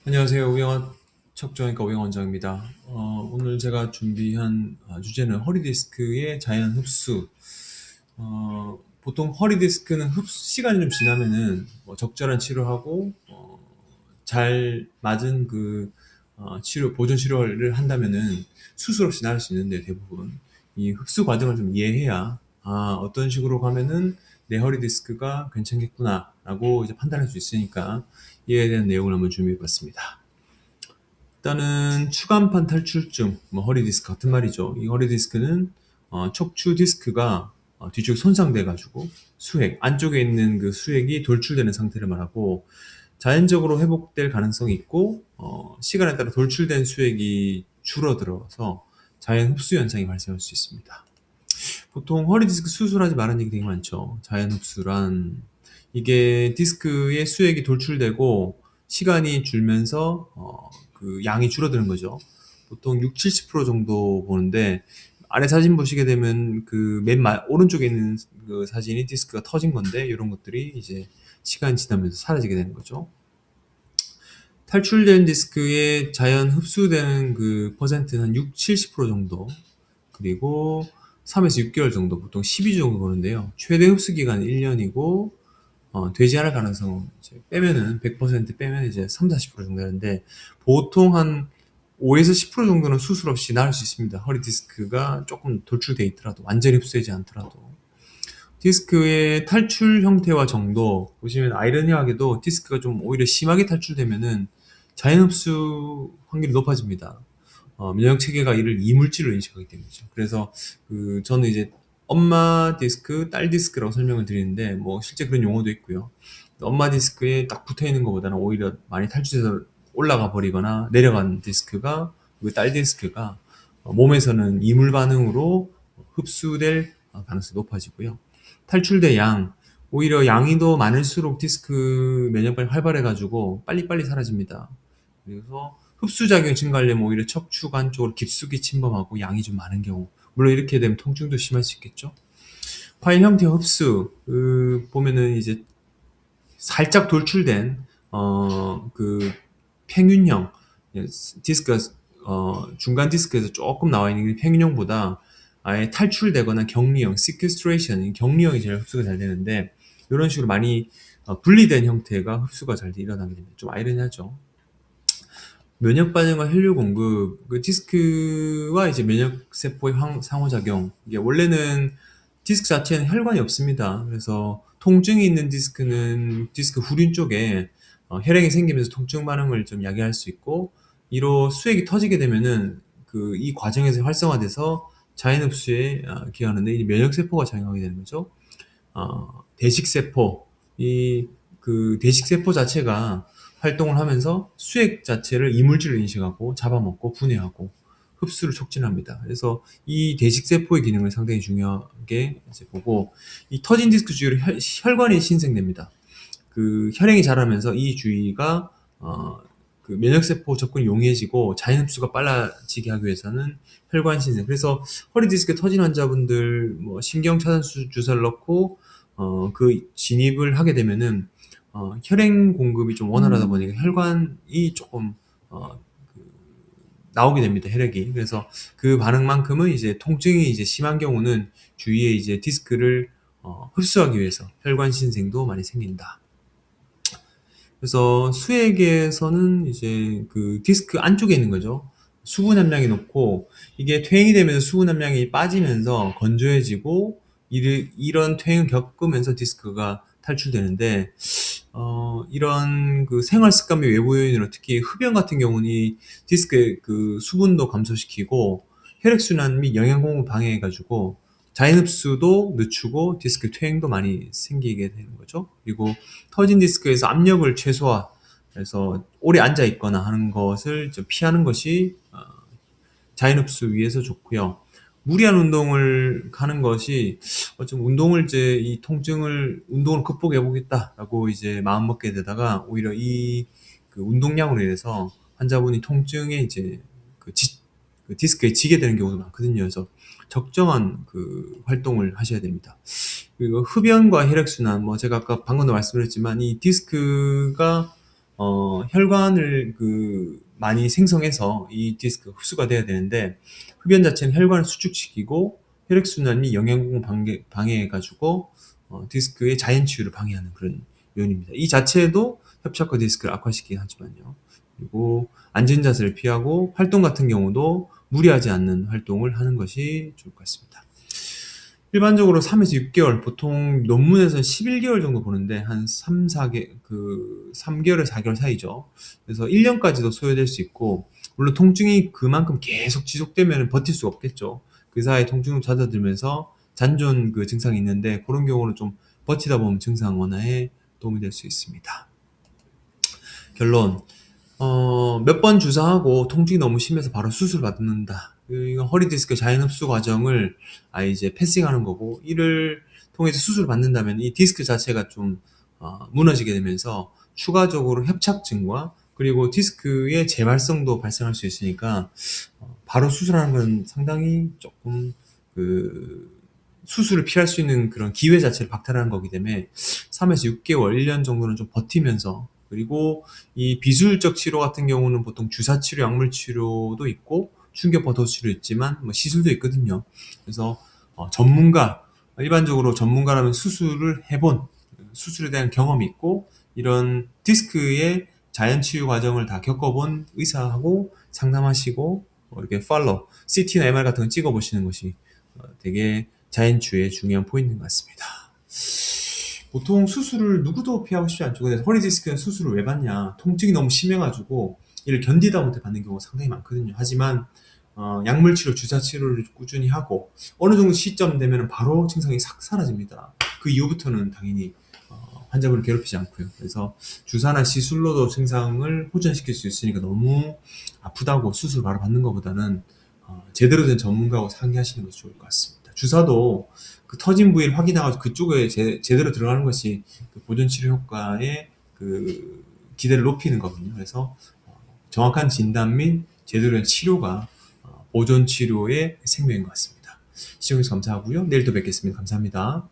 안녕하세요. 우영한 척정외과 우영 원장입니다. 오늘 제가 준비한 주제는 허리디스크의 자연 흡수. 보통 허리디스크는 흡수 시간이 좀 지나면은 적절한 치료하고 잘 맞은 치료 보존 치료를 한다면은 수술 없이 나을 수 있는데, 대부분 이 흡수 과정을 좀 이해해야 어떤 식으로 가면은 내 허리디스크가 괜찮겠구나라고 이제 판단할 수 있으니까, 이에 대한 내용을 한번 준비해 봤습니다. 일단은 추간판 탈출증, 허리 디스크 같은 말이죠. 이 허리 디스크는 척추 디스크가 뒤쪽 손상돼 가지고 수액 안쪽에 있는 그 수액이 돌출되는 상태를 말하고, 자연적으로 회복될 가능성이 있고 시간에 따라 돌출된 수액이 줄어들어서 자연 흡수 현상이 발생할 수 있습니다. 보통 허리 디스크 수술하지 말라는 얘기 되게 많죠. 자연 흡수란, 이게 디스크의 수액이 돌출되고 시간이 줄면서 그 양이 줄어드는 거죠. 보통 6, 70% 정도 보는데, 아래 사진 보시게 되면 그 오른쪽에 있는 그 사진이 디스크가 터진 건데, 이런 것들이 이제 시간이 지나면서 사라지게 되는 거죠. 탈출된 디스크에 자연 흡수되는 그 퍼센트는 한 6, 70% 정도. 그리고 3에서 6개월 정도, 보통 12주 정도 보는데요. 최대 흡수 기간은 1년이고, 되지 않을 가능성은 이제 빼면은 100% 빼면 이제 3, 40% 정도 되는데, 보통 한 5에서 10% 정도는 수술 없이 나을 수 있습니다. 허리 디스크가 조금 돌출돼 있더라도, 완전히 흡수되지 않더라도. 디스크의 탈출 형태와 정도 보시면, 아이러니하게도 디스크가 좀 오히려 심하게 탈출되면은 자연 흡수 확률이 높아집니다. 면역 체계가 이를 이물질로 인식하기 때문이죠. 그래서 저는 이제 엄마 디스크, 딸 디스크라고 설명을 드리는데, 실제 그런 용어도 있고요. 엄마 디스크에 딱 붙어 있는 것보다는 오히려 많이 탈출해서 올라가 버리거나 내려간 디스크가, 그 딸 디스크가 몸에서는 이물 반응으로 흡수될 가능성이 높아지고요. 탈출된 양, 오히려 양이 더 많을수록 디스크 면역반응이 활발해가지고 빨리빨리 사라집니다. 그래서 흡수작용이 증가하려면 오히려 척추관 쪽으로 깊숙이 침범하고 양이 좀 많은 경우, 물론 이렇게 되면 통증도 심할 수 있겠죠. 파일 형태 흡수, 보면은 이제 살짝 돌출된 그 평균형, 디스크가 중간 디스크에서 조금 나와 있는 평균형보다 아예 탈출되거나 격리형, sequestration, 격리형이 제일 흡수가 잘 되는데, 이런 식으로 많이 분리된 형태가 흡수가 잘 일어나게 됩니다. 좀 아이러니하죠. 면역 반응과 혈류 공급, 그 디스크와 이제 면역 세포의 상호작용. 이게 원래는 디스크 자체는 혈관이 없습니다. 그래서 통증이 있는 디스크는 디스크 후륜 쪽에 혈행이 생기면서 통증 반응을 좀 야기할 수 있고, 이로 수액이 터지게 되면은 이 과정에서 활성화돼서 자연 흡수에 기여하는데, 이 면역 세포가 작용하게 되는 거죠. 대식세포, 대식세포 자체가 활동을 하면서 수액 자체를 이물질로 인식하고 잡아먹고 분해하고 흡수를 촉진합니다. 그래서 이 대식세포의 기능을 상당히 중요하게 이제 보고, 이 터진 디스크 주위로 혈관이 신생됩니다. 그 혈행이 자라면서 이 주위가 그 면역세포 접근이 용이해지고 자연 흡수가 빨라지게 하기 위해서는 혈관 신생. 그래서 허리 디스크 터진 환자분들 신경 차단 주사를 넣고 그 진입을 하게 되면은 혈행 공급이 좀 원활하다 보니까 혈관이 조금 그 나오게 됩니다. 혈액이. 그래서 그 반응만큼은 이제 통증이 이제 심한 경우는 주위에 이제 디스크를 흡수하기 위해서 혈관 신생도 많이 생긴다. 그래서 수액에서는 이제 그 디스크 안쪽에 있는 거죠. 수분 함량이 높고, 이게 퇴행이 되면서 수분 함량이 빠지면서 건조해지고, 이런 퇴행을 겪으면서 디스크가 탈출되는데, 이런 그 생활 습관 및 외부 요인으로 특히 흡연 같은 경우는 이 디스크의 그 수분도 감소시키고 혈액순환 및 영양 공급을 방해해가지고 자연 흡수도 늦추고 디스크 퇴행도 많이 생기게 되는 거죠. 그리고 터진 디스크에서 압력을 최소화해서 오래 앉아 있거나 하는 것을 좀 피하는 것이 자연 흡수 위해서 좋고요. 무리한 운동을 하는 것이 좀 운동을 이제 이 통증을 운동을 극복해 보겠다라고 이제 마음 먹게 되다가, 오히려 그 운동량으로 인해서 환자분이 통증에 이제 그 디스크에 지게 되는 경우도 많거든요. 그래서 적정한 그 활동을 하셔야 됩니다. 그리고 흡연과 혈액순환, 제가 아까 방금도 말씀드렸지만 이 디스크가 혈관을 많이 생성해서 이 디스크 흡수가 돼야 되는데, 흡연 자체는 혈관을 수축시키고 혈액순환이 영양분 방해해가지고 디스크의 자연 치유를 방해하는 그런 요인입니다. 이 자체도 협착과 디스크를 악화시키긴 하지만요. 그리고 앉은 자세를 피하고 활동 같은 경우도 무리하지 않는 활동을 하는 것이 좋을 것 같습니다. 일반적으로 3에서 6개월, 보통 논문에서는 11개월 정도 보는데, 한 3개월에서 4개월 사이죠. 그래서 1년까지도 소요될 수 있고, 물론 통증이 그만큼 계속 지속되면 버틸 수가 없겠죠. 그 사이에 통증이 잦아들면서 잔존 증상이 있는데, 그런 경우는 좀 버티다 보면 증상 완화에 도움이 될 수 있습니다. 결론. 몇 번 주사하고 통증이 너무 심해서 바로 수술 받는다. 이거 허리 디스크 자연 흡수 과정을 이제 패싱하는 거고, 이를 통해서 수술 받는다면 이 디스크 자체가 좀 무너지게 되면서 추가적으로 협착증과 그리고 디스크의 재발성도 발생할 수 있으니까 바로 수술하는 건 상당히 조금 수술을 피할 수 있는 그런 기회 자체를 박탈하는 거기 때문에 3에서 6개월, 1년 정도는 좀 버티면서, 그리고 이 비술적 치료 같은 경우는 보통 주사 치료, 약물 치료도 있고 충격 버터 치료 있지만 뭐 시술도 있거든요. 그래서 일반적으로 전문가라면 수술을 해본, 수술에 대한 경험이 있고 이런 디스크의 자연 치유 과정을 다 겪어본 의사하고 상담하시고 이렇게 CT나 MR 같은 거 찍어보시는 것이 되게 자연치유의 중요한 포인트인 것 같습니다. 보통 수술을 누구도 피하고 싶지 않죠. 근데 허리 디스크는 수술을 왜 받냐? 통증이 너무 심해가지고 이를 견디다 못해 받는 경우가 상당히 많거든요. 하지만 약물 치료, 주사 치료를 꾸준히 하고 어느 정도 시점 되면 바로 증상이 싹 사라집니다. 그 이후부터는 당연히 환자분을 괴롭히지 않고요. 그래서 주사나 시술로도 증상을 호전시킬 수 있으니까 너무 아프다고 수술 바로 받는 것보다는 제대로 된 전문가하고 상의하시는 것이 좋을 것 같습니다. 주사도 그 터진 부위를 확인하고 그쪽에 제대로 들어가는 것이 그 보존 치료 효과의 그 기대를 높이는 거거든요. 그래서 정확한 진단 및 제대로 된 치료가 보존 치료의 생명인 것 같습니다. 시청해주셔서 감사하고요. 내일 또 뵙겠습니다. 감사합니다.